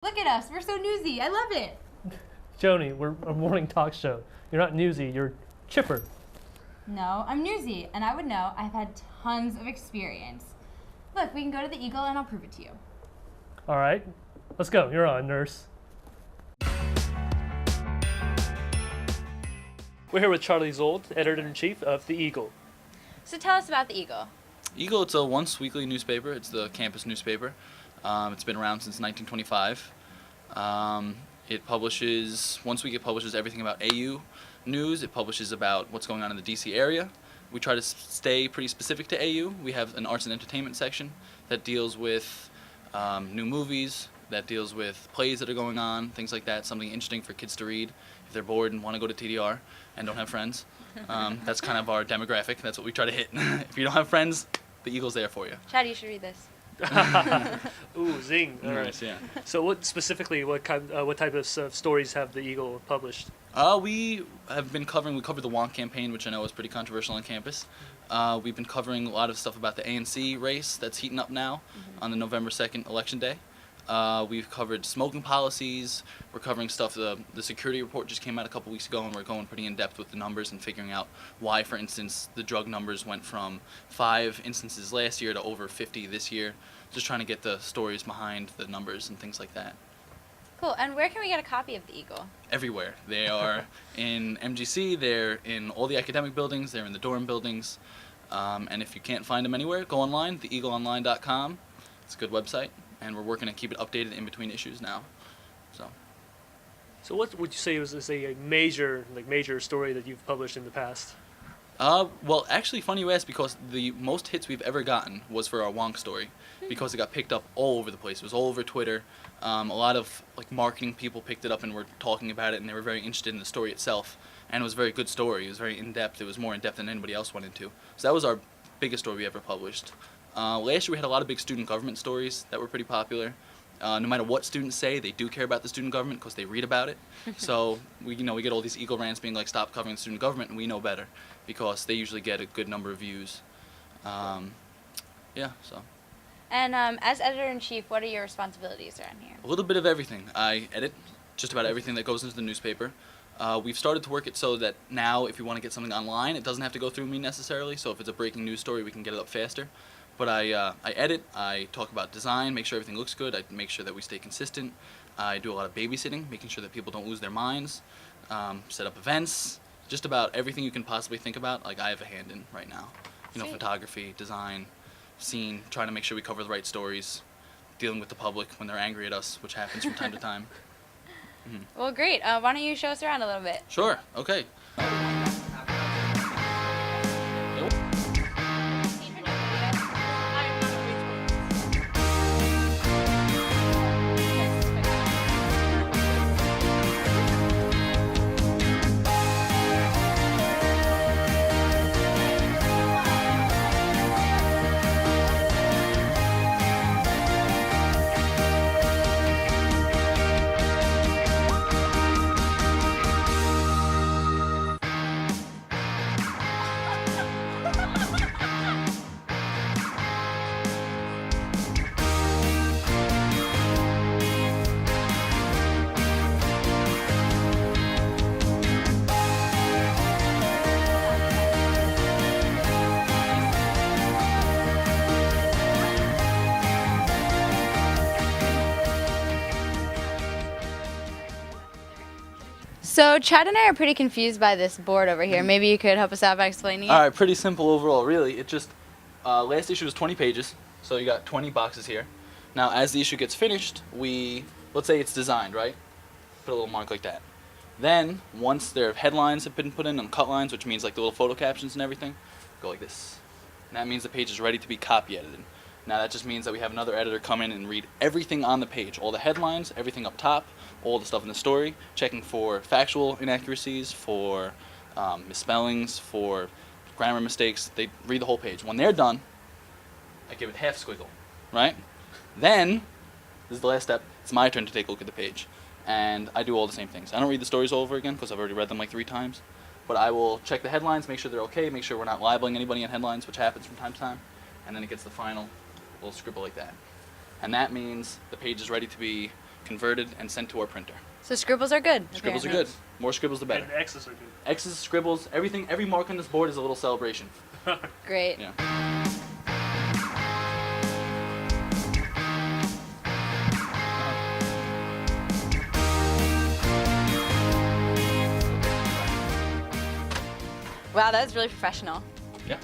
Look at us, we're so newsy. I love it. Joni, we're a morning talk show. You're not newsy, you're chipper. No, I'm newsy, and I would know. I've had tons of experience. Look, we can go to the Eagle and I'll prove it to you. All right, let's go. You're on, nurse. We're here with Charlie Zold, editor-in-chief of The Eagle. So tell us about the Eagle. Eagle, it's a once-weekly newspaper. It's the campus newspaper. It's been around since 1925. It publishes, once a week it publishes everything about AU news. It publishes about what's going on in the DC area. We try to stay pretty specific to AU. We have an arts and entertainment section that deals with new movies, that deals with plays that are going on, things like that, something interesting for kids to read if they're bored and want to go to TDR and don't have friends. That's kind of our demographic. That's what we try to hit. If you don't have friends, the Eagle's there for you. Chad, you should read this. Ooh, zing! All right. Nice, yeah. So, what type of stories have the Eagle published? We have been covering. We covered the Wonk campaign, which I know is pretty controversial on campus. We've been covering a lot of stuff about the ANC race that's heating up now on the November 2nd election day. We've covered smoking policies. We're covering stuff. The security report just came out a couple weeks ago, and we're going pretty in depth with the numbers and figuring out why, for instance, the drug numbers went from 5 instances last year to over 50 this year. Just trying to get the stories behind the numbers and things like that. Cool. And where can we get a copy of the Eagle? Everywhere. They are in MGC. They're in all the academic buildings. They're in the dorm buildings. And if you can't find them anywhere, go online, theeagleonline.com. It's a good website. And we're working to keep it updated in between issues now. So, what would you say is a major story that you've published in the past? Well, actually, funny you ask, because the most hits we've ever gotten was for our Wonk story, because it got picked up all over the place. It was all over Twitter. A lot of marketing people picked it up and were talking about it, and they were very interested in the story itself. And it was a very good story. It was very in-depth. It was more in-depth than anybody else went into. So that was our biggest story we ever published. Last year we had a lot of big student government stories that were pretty popular. No matter what students say, they do care about the student government because they read about it. So we get all these Eagle rants being like, stop covering the student government, and we know better because they usually get a good number of views. Yeah, so. And as editor-in-chief, what are your responsibilities around here? A little bit of everything. I edit just about everything that goes into the newspaper. We've started to work it so that now if you want to get something online, it doesn't have to go through me necessarily. So if it's a breaking news story, we can get it up faster. But I edit, I talk about design, make sure everything looks good, I make sure that we stay consistent. I do a lot of babysitting, making sure that people don't lose their minds, set up events, just about everything you can possibly think about, I have a hand in right now. Sweet. Photography, design, scene, trying to make sure we cover the right stories, dealing with the public when they're angry at us, which happens from time to time. Well, great. Why don't you show us around a little bit? Sure, okay. So Chad and I are pretty confused by this board over here. Maybe you could help us out by explaining it? All right, pretty simple overall, really. It just, last issue was 20 pages, so you got 20 boxes here. Now, as the issue gets finished, let's say it's designed, right? Put a little mark like that. Then, once their headlines have been put in and cut lines, which means like the little photo captions and everything, go like this. And that means the page is ready to be copy edited. Now that just means that we have another editor come in and read everything on the page, all the headlines, everything up top, all the stuff in the story, checking for factual inaccuracies, for misspellings, for grammar mistakes. They read the whole page. When they're done, I give it half squiggle, right? Then, this is the last step, it's my turn to take a look at the page. And I do all the same things. I don't read the stories all over again because I've already read them like 3 times. But I will check the headlines, make sure they're okay, make sure we're not libeling anybody in headlines, which happens from time to time. And then it gets the final little scribble like that. And that means the page is ready to be converted and sent to our printer. So scribbles are good. Scribbles are apparently. good. More scribbles, the better. And X's are good. X's, scribbles, everything, every mark on this board is a little celebration. Great. Yeah. Wow, that was really professional. Yeah.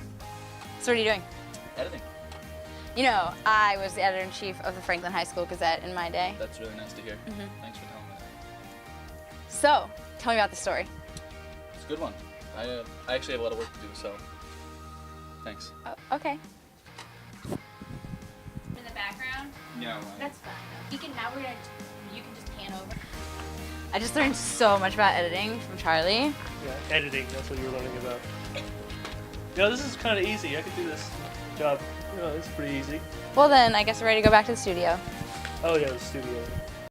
So what are you doing? Editing. You know, I was the editor-in-chief of the Franklin High School Gazette in my day. That's really nice to hear. Thanks for telling me that. So, tell me about the story. It's a good one. I actually have a lot of work to do, so thanks. Oh, okay. In the background? Yeah. That's fine. You can just pan over. I just learned so much about editing from Charlie. Yeah, editing, that's what you were learning about. Yeah, this is kind of easy. I could do this job. You know, it's pretty easy. Well then, I guess we're ready to go back to the studio. Oh yeah, the studio.